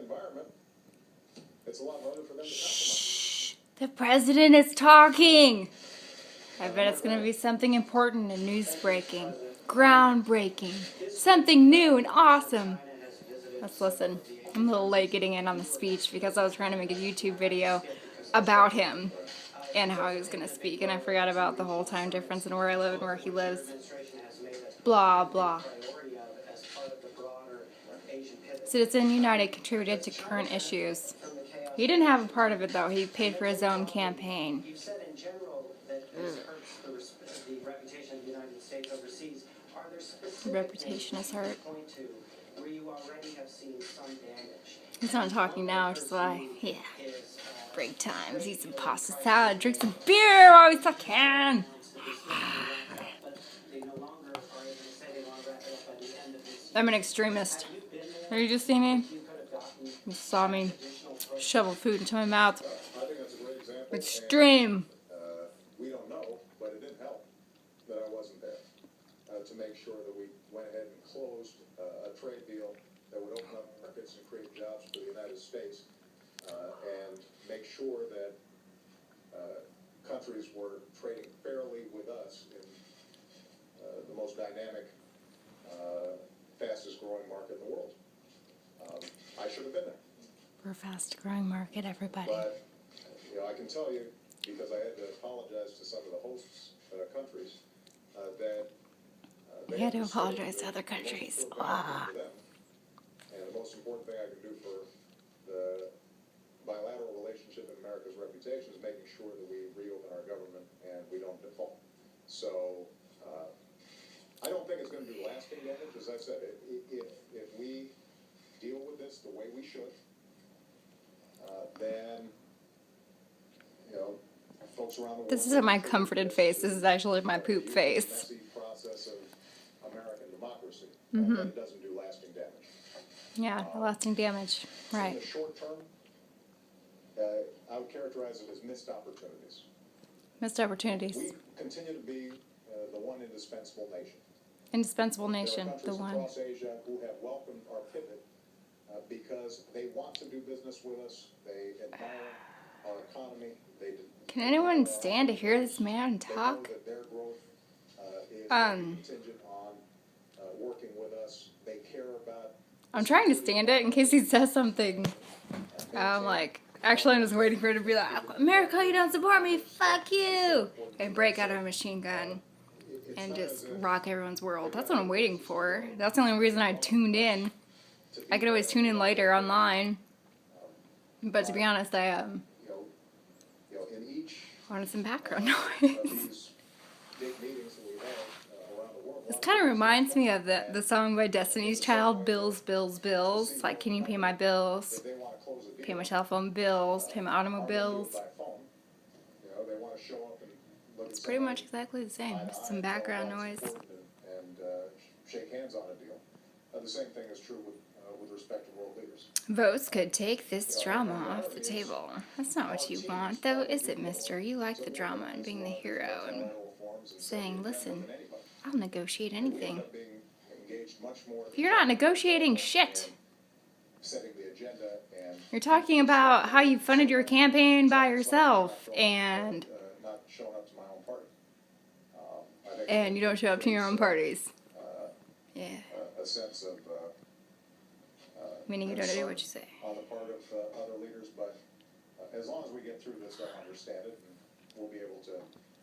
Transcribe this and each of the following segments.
environment, it's a lot harder for them to compromise. The president is talking. I bet it's going to be something important and news-breaking, groundbreaking, something new and awesome. Let's listen. I'm a little late getting in on the speech because I was trying to make a YouTube video about him and how he was going to speak, and I forgot about the whole time difference and where I live and where he lives. Blah, blah. Citizen United contributed to current issues. He didn't have a part of it, though. He paid for his own campaign. Reputation is hurt. He's not talking now, just like, yeah. Break times, eat some pasta salad, drink some beer while he's talking. I'm an extremist. Have you just seen me? You saw me shovel food into my mouth. Extreme. We don't know, but it didn't help that I wasn't there to make sure that we went ahead and closed a trade deal that would open up markets and create jobs for the United States and make sure that countries were trading fairly with us in the most dynamic, fastest growing market in the world. I should have been there. We're a fast-growing market, everybody. But, I can tell you, because I had to apologize to some of the hosts countries, that we had to apologize to other countries. Wow. And the most important thing I can do for the bilateral relationship and America's reputation is making sure that we reopen our government and we don't default. So I don't think it's going to do lasting damage. As I said, if we deal with this the way we should, then, folks around the world... This isn't my comforted face. This is actually my poop face. ...messy process of American democracy. But it doesn't do lasting damage. Yeah, lasting damage. Right. In the short term, I would characterize it as missed opportunities. Missed opportunities. We continue to be the one indispensable nation. Indispensable nation, there are the one. countries across Asia who have welcomed our pivot because they want to do business with us. They admire our economy. Can anyone stand to hear this man talk? They know that their growth is contingent on working with us. They care about... I'm trying to stand it in case he says something. I'm like, actually I'm just waiting for it to be like, America, you don't support me, fuck you! And break out a machine gun and just rock everyone's world. That's what I'm waiting for. That's the only reason I tuned in. I could always tune in later online. But to be honest, I wanted some background noise. This kind of reminds me of the song by Destiny's Child, Bills, Bills, Bills. It's like, can you pay my bills? Pay my telephone bills, pay my automobiles. It's pretty much exactly the same, just some background noise. And shake hands on a deal. The same thing is true with respect to world leaders. Votes could take this drama off the table. That's not what you want, though, is it, mister? You like the drama and being the hero and saying, listen, I'll negotiate anything. You're not negotiating shit. You're talking about how you funded your campaign by yourself, and you don't show up to your own parties. Yeah. A sense of meaning you don't do what you say. On the part of other leaders, but as long as we get through this, they'll understand it, and we'll be able to...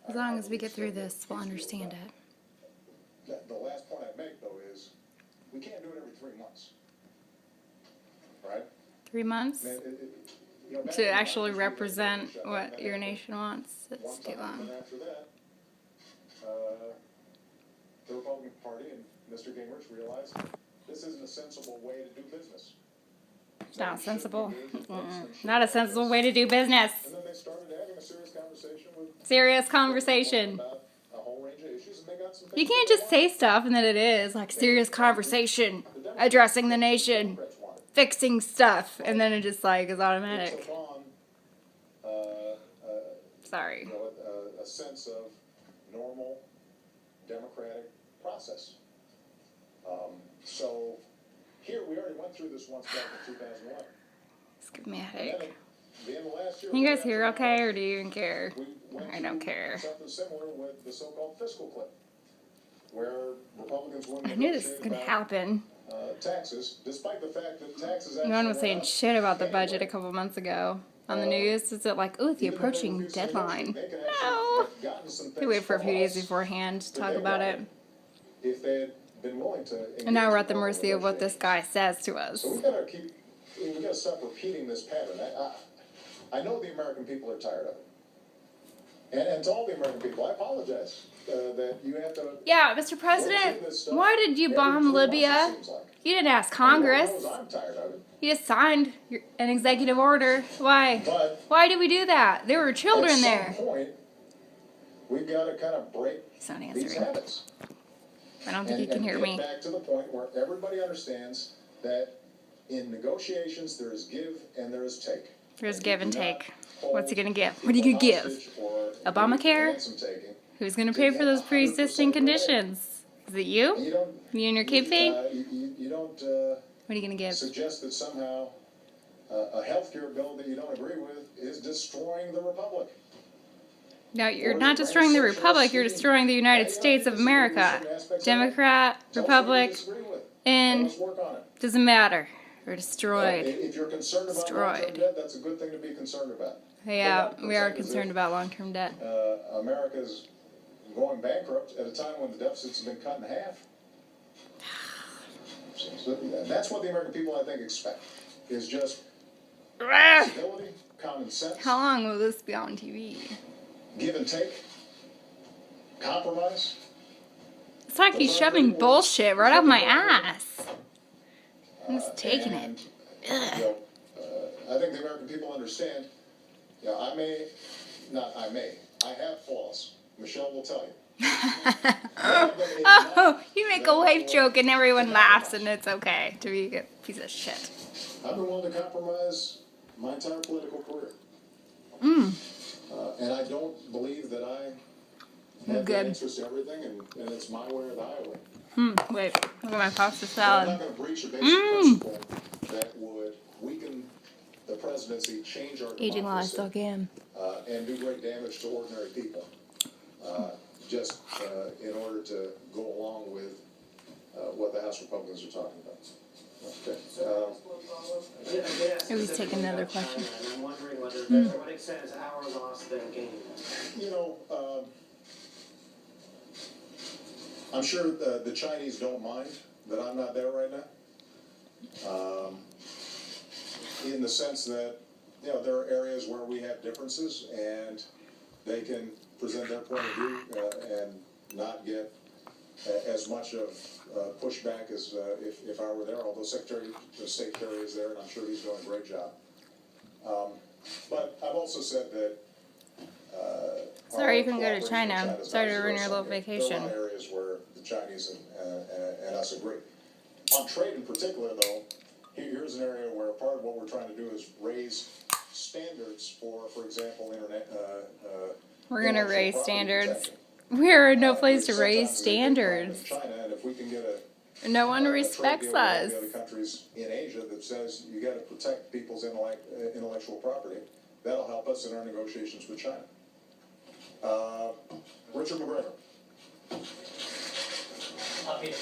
As long as we get through this, we'll understand it. The last point I'd make, though, is we can't do it every 3 months. Right? 3 months? To actually represent what your nation wants? It's too long. After that, the Republican Party and Mr. Gingrich realized this isn't a sensible way to do business. It's not sensible. Not a sensible way to do business. And then they started having a serious conversation Serious conversation. about a whole range of issues, and they got some... You can't just say stuff and then it is like serious conversation, addressing the nation, fixing stuff, and then it just like is automatic. Sorry. A sense of normal democratic process. So here we already went through this once back in 2011. Give me a And then headache. at the end of last year, You guys right hear after the okay, or election, do you even care? we went I don't to care. something similar with the so-called fiscal cliff, where Republicans I wouldn't knew this was negotiate gonna about happen. taxes, despite the fact that taxes actually No one was went saying up shit about the budget a anyway. couple months ago on the news. Is it like, oh, the Even though they approaching refused to deadline? negotiate, they could actually No. have gotten some They things wait for a from few days us beforehand to that talk they about it. wanted if they had been willing to engage And now we're in at the formal mercy of what this guy negotiations. says to us. So we gotta stop repeating this pattern. I know the American people are tired of it. And to all the American people, I apologize that you have to. Yeah, Mr. President, why did you bomb Libya? You didn't ask Congress. I'm tired of it. You just signed an executive order. Why? But Why did we do that? There were children there. At some point, we've got to kind of break He's not these answering. habits. I don't think he can hear And me. get back to the point where everybody understands that in negotiations there is give and there is take. There's And give you and do not take. hold What's he gonna give? What are you gonna people give? hostage or Obamacare? ransom taking. Who's gonna pay for those pre-existing conditions? Is it you? And you don't. You and your kid fee? You don't What are you gonna give? suggest that somehow a healthcare bill that you don't agree with is destroying the republic. No, you're not destroying the Republic, you're destroying the United States of America. Democrat, Republic, and Let's work on it. doesn't matter. We're destroyed. If you're concerned about Destroyed. long-term debt, that's a good thing to be concerned about. Yeah, But we are pretend as concerned if, about long-term debt. America's going bankrupt at a time when the deficits have been cut in half. So that's what the American people, I think, expect, is just stability, common sense, How long will this be on TV? give and take, compromise. It's like he's shoving bullshit right up my ass. I'm just taking it. You know, I think the American people understand. Yeah, I have flaws. Michelle will tell you. Oh, you make a wife joke and everyone laughs and it's okay to be a piece of shit. I've been willing to compromise my entire political career. And I don't believe that I have the answers to everything, and it's my way or the highway. Wait, look at my pasta I'm salad. not going to breach a basic principle that would weaken the presidency, change our Aging while I democracy, still can. and do great damage to ordinary people, just in order to go along with what the House Republicans are talking about. Okay. Who's taking another question? And I'm wondering whether to what extent is our loss their gain? You know, I'm sure the Chinese don't mind that I'm not there right now. In the sense that, you know, there are areas where we have differences and they can present their point of view and not get as much of pushback as if I were there, although the State Secretary is there and I'm sure he's doing a great job. But I've also said that Sorry, you can go to China. Sorry to ruin your little vacation. There are a lot of areas where the Chinese and us agree. On trade in particular, though, here's an area where part of what we're trying to do is raise standards for example, internet. We're gonna raise standards. protection. We're in no place to Sometimes raise we get caught standards. in China, and if we can get No one a trade respects deal with us. the other countries in Asia that says you got to protect people's intellectual property, that'll help us in our negotiations with China. Richard McGregor.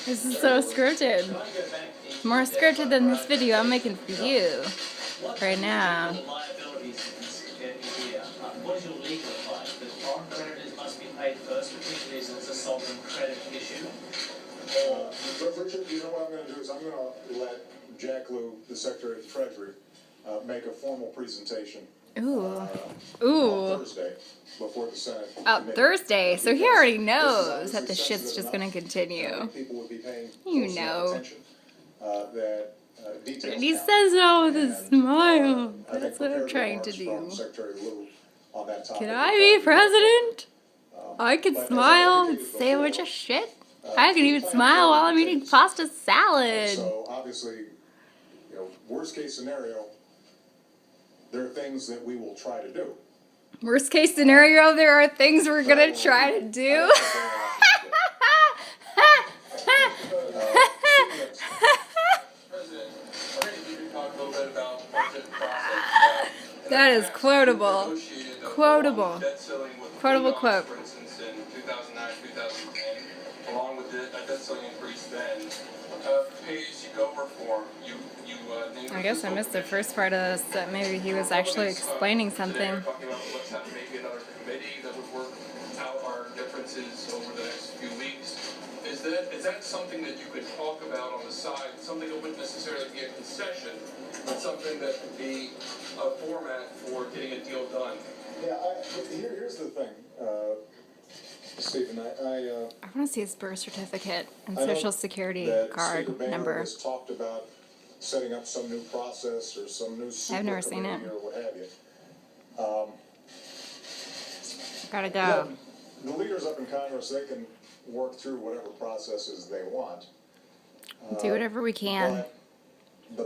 This is so scripted. More scripted than this video I'm making for you right now. What is your legal advice? That foreign creditors must be paid first, particularly as it's a sovereign credit issue? Richard, you know what I'm going to do is I'm going to let Jack Lew, the Secretary of the Treasury, make a formal presentation Ooh. on Ooh. Thursday before the Senate. Oh, committee. Thursday. So he Because already this is knows obviously that the shit's sensitive just gonna enough. continue. People would be paying You close enough know. attention, that details And he count. says it all with a And, smile. I think That's what I'm prepared trying to remarks from do. Secretary Lew on that topic Can would I probably be president? I can but as I smile and indicated say a bunch before, of shit. I can we even plan smile for while I'm eating things. pasta salad. So obviously, you know, worst case scenario, there are things that we will try to do. Worst case scenario, there are things we're gonna try to do. President, I wonder if you could talk a little bit about budget process That is quotable. Negotiated a Quotable. debt ceiling with Quotable $3, quote. For instance, in 2009, 2010, along with a debt ceiling increase then. Pay-as-you-go reform. You named I guess I missed the first part of this, that maybe he was actually explaining Today something. are talking about let's have maybe another committee that would work out our differences over the next few weeks. Is that something that you could talk about on the side? Something that wouldn't necessarily be a concession, but something that could be a format for getting a deal done? Yeah, here's the thing, Stephen, I want to see his birth certificate and I know social security that card Speaker Boehner number. has talked about setting up some new process or some new super I've never seen committee it. or what have you. Gotta go. Yeah, the leaders up in Congress, they can work through whatever processes they want. Do whatever we can. But the